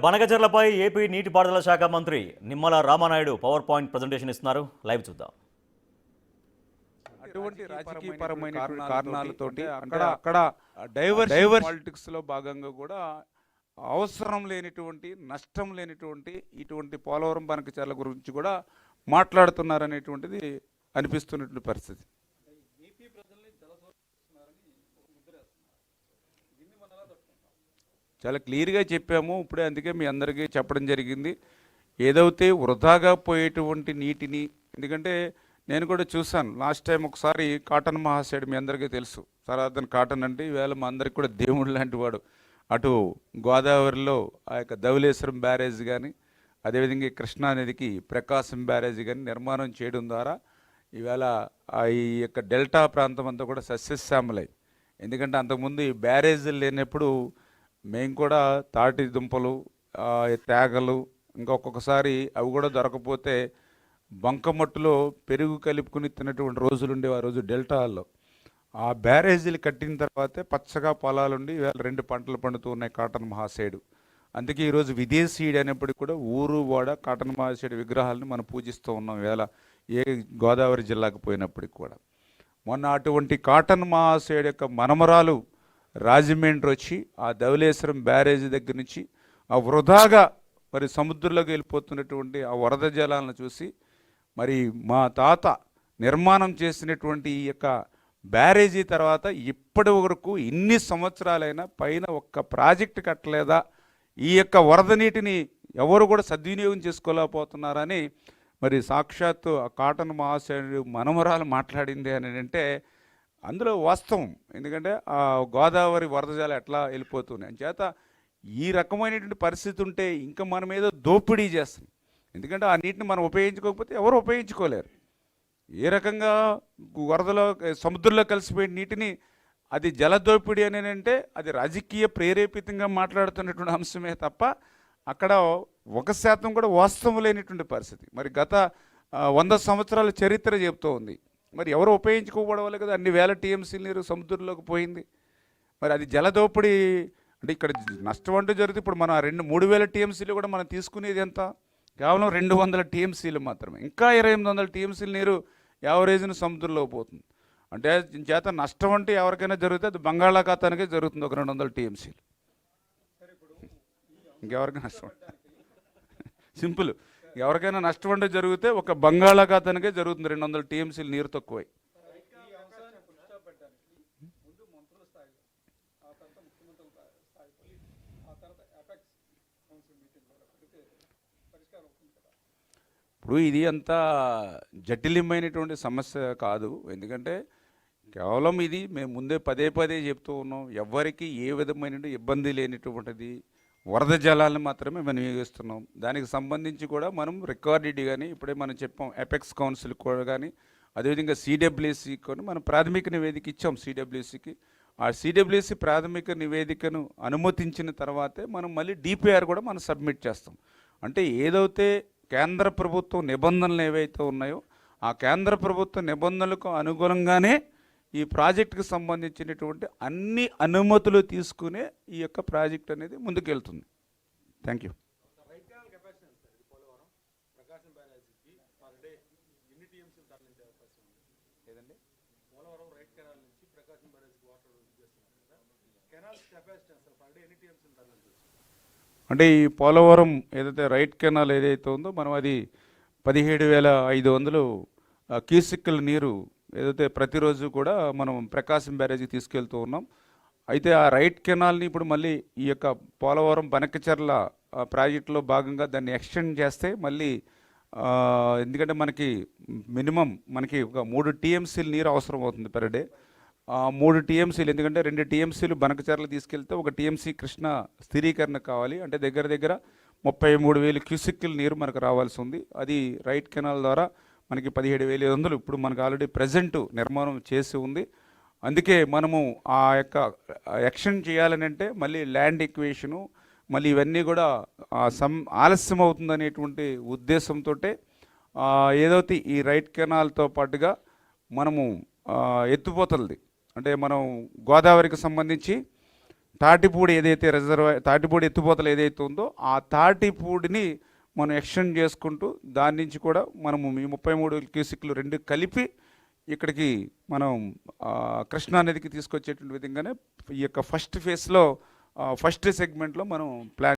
బనకచర్లపై AP నీటిపారుదల శాఖ మంత్రి Nimmala Ramanaidu power point presentation ఇస్తున్నారు. లైవ్ చూద్దాం. అటువంటి రాజకీయపరమైన కారణాలతోటి అక్కడ డైవర్షన్ పాలిటిక్స్ లో భాగంగా కూడా అవసరం లేనిటువంటి నష్టం లేనిటువంటి ఇటువంటి పోలవరం బనకచర్ల గురించి కూడా మాట్లాడుతున్నారనేటువంటిది అనిపిస్తున్నటువంటి పరిస్థితి. చాలా క్లియర్గా చెప్పాము ఇప్పుడే, అందుకే మీ అందరికీ చెప్పడం జరిగింది. ఏదైతే వృధాగా పోయేటువంటి నీటిని, ఎందుకంటే నేను కూడా చూశాను లాస్ట్ టైం ఒకసారి కాటన్ మహాశయుడు, మీ అందరికీ తెలుసు సనాతన్ కాటన్ అంటే ఈవేళ మా అందరికి కూడా దేవుడు లాంటి వాడు. అటు గోదావరిలో ఆ యొక్క ధవళేశ్వరం బ్యారేజ్ కానీ, అదేవిధంగా కృష్ణానదికి ప్రకాశం బ్యారేజ్ కానీ నిర్మాణం చేయడం ద్వారా ఈవేళ ఈ యొక్క డెల్టా ప్రాంతం అంతా కూడా సస్యశ్యామలై. ఎందుకంటే అంతకుముందు ఈ బ్యారేజీలు లేనప్పుడు మేము కూడా తాటి దుంపలు, తేగలు, ఇంకొకసారి అవి కూడా దొరకపోతే బంకమట్టులో పెరుగు కలుపుకుని తిన్నటువంటి రోజులు ఉండేవి ఆ రోజు డెల్టాల్లో. ఆ బ్యారేజీలు కట్టిన తర్వాతే పచ్చగా పొలాలుండి ఇవాళ 2 పంటలు పండుతూ ఉన్నాయి కాటన్ మహాశయుడు. అందుకే ఈరోజు విదేశీయుడు అనేప్పటికీ కూడా ఊరు వాడ కాటన్ మహాశయుడు విగ్రహాలను మనం పూజిస్తూ ఉన్నాం ఇవాళ ఏ గోదావరి జిల్లాకు పోయినప్పటికి కూడా. మొన్న అటువంటి కాటన్ మహాశయుడు యొక్క మనమరాలు రాజమండ్రి వచ్చి ఆ ధవళేశ్వరం బ్యారేజీ దగ్గర నుంచి ఆ వృధాగా మరి సముద్రంలోకి వెళ్ళిపోతున్నటువంటి ఆ వరద జలాలను చూసి, మరి మా తాత నిర్మాణం చేసినటువంటి ఈ యొక్క బ్యారేజీ తర్వాత ఇప్పటి వరకు ఇన్ని సంవత్సరాలైనా పైన ఒక్క ప్రాజెక్టు కట్టలేదా, ఈ యొక్క వరద నీటిని ఎవరు కూడా సద్వినియోగం చేసుకోలేకపోతున్నారని మరి సాక్షాత్తు ఆ కాటన్ మహాశయుడు మనమరాలు మాట్లాడింది అని అంటే అందులో వాస్తవం. ఎందుకంటే ఆ గోదావరి వరద జలాలు ఎట్లా వెళ్ళిపోతున్నాయి అని చేత ఈ రకమైనటువంటి పరిస్థితి ఉంటే ఇంకా మనం ఏదో దోపిడీ చేస్తాం. ఎందుకంటే ఆ నీటిని మనం ఉపయోగించుకోకపోతే ఎవరు ఉపయోగించుకోలేరు. ఏ రకంగా వరదలో సముద్రంలో కలిసిపోయిన నీటిని అది జలదోపిడీ అని అంటే అది రాజకీయ ప్రేరేపితంగా మాట్లాడుతున్నటువంటి అంశమే తప్ప అక్కడ 1% కూడా వాస్తవం లేనటువంటి పరిస్థితి. మరి గత 100 సంవత్సరాల చరిత్ర చెప్తూ ఉంది. మరి ఎవరు ఉపయోగించుకోవడం వల్ల కదా అన్ని వేల టీఎంసీ నీరు సముద్రంలోకి పోయింది. మరి అది జలదోపిడీ అంటే ఇక్కడ నష్టం అంటూ జరిగితే ఇప్పుడు మన 3,000 టీఎంసీలు కూడా మనం తీసుకునేది ఎంత? కేవలం 200 టీఎంసీలు మాత్రమే. ఇంకా 2,800 టీఎంసీల నీరు యావరేజ్ను సముద్రంలో పోతుంది. అంటే చేత నష్టం అంటే ఎవరికైనా జరిగితే అది బంగాళాఖాతానికే జరుగుతుంది ఒక 200 టీఎంసీలు. ఇంకెవరికైనా నష్టం సింపుల్, ఎవరికైనా నష్టం అంటే జరిగితే ఒక బంగాళాఖాతానికే జరుగుతుంది 200 టీఎంసీలు నీరు తక్కువై. ఇప్పుడు ఇది అంత జటిలమైనటువంటి సమస్య కాదు. ఎందుకంటే కేవలం ఇది మేము ముందే పదే చెప్తూ ఉన్నాం, ఎవరికి ఏ విధమైన ఇబ్బంది లేనిటువంటిది వరద జలాలను మాత్రమే మనం వినియోగిస్తున్నాం. దానికి సంబంధించి కూడా మనం రికార్డెడ్ కానీ ఇప్పుడే మనం చెప్పాం ఎపెక్స్ కౌన్సిల్ కూడా కానీ, అదేవిధంగా సిడబ్ల్యూసి కూడా మనం ప్రాథమిక నివేదిక ఇచ్చాం సిడబ్ల్యూసికి. ఆ సిడబ్ల్యూసి ప్రాథమిక నివేదికను అనుమతించిన తర్వాతే మనం మళ్ళీ డిపిఆర్ కూడా మనం సబ్మిట్ చేస్తాం. అంటే ఏదైతే కేంద్ర ప్రభుత్వం నిబంధనలు ఏవైతే ఉన్నాయో ఆ కేంద్ర ప్రభుత్వ నిబంధనలకు అనుగుణంగానే ఈ ప్రాజెక్టుకు సంబంధించినటువంటి అన్ని అనుమతులు తీసుకునే ఈ యొక్క ప్రాజెక్ట్ అనేది ముందుకెళ్తుంది. Thank you. అంటే ఈ పోలవరం ఏదైతే రైట్ కెనాల్ ఏదైతే ఉందో మనం అది 17,500 క్యూసెక్కుల నీరు ఏదైతే ప్రతిరోజు కూడా మనం ప్రకాశం బ్యారేజీకి తీసుకెళ్తూ ఉన్నాం. అయితే ఆ రైట్ కెనాల్ని ఇప్పుడు మళ్ళీ ఈ యొక్క పోలవరం బనకచర్ల ప్రాజెక్టులో భాగంగా దాన్ని ఎక్స్టెండ్ చేస్తే మళ్ళీ ఎందుకంటే మనకి మినిమం ఒక 3 టీఎంసీలు నీరు అవసరం అవుతుంది పర్ డే. 3 టీఎంసీలు, ఎందుకంటే 2 టీఎంసీలు బనకచర్ల తీసుకెళ్తే 1 టీఎంసీ కృష్ణ స్థిరీకరణ కావాలి. అంటే దగ్గర 33,000 క్యూసెక్కుల నీరు మనకు రావాల్సి ఉంది. అది రైట్ కెనాల్ ద్వారా మనకి 17,500 ఇప్పుడు మనకు ఆల్రెడీ ప్రజెంటు నిర్మాణం చేసి ఉంది. అందుకే మనము ఆ యొక్క ఎక్స్టెండ్ చేయాలని అంటే మళ్ళీ ల్యాండ్ ఎక్వేషను మళ్ళీ ఇవన్నీ కూడా ఆలస్యం అవుతుందనేటువంటి ఉద్దేశంతో ఏదైతే ఈ రైట్ కెనాల్తో పాటుగా మనము ఎత్తిపోతలది అంటే మనం గోదావరికి సంబంధించి తాటిపూడి ఏదైతే తాటిపూడి ఎత్తిపోతలు ఏదైతే ఉందో ఆ తాటిపూడిని మనం ఎక్స్టెండ్ చేసుకుంటూ దాని నుంచి కూడా మనము ఈ 33 క్యూసిక్లు రెండు కలిపి ఇక్కడికి మనం కృష్ణా నదికి తీసుకొచ్చేటువంటి విధంగానే ఈ యొక్క ఫస్ట్ ఫేజ్లో ఫస్ట్ సెగ్మెంట్లో మనం ప్లాన్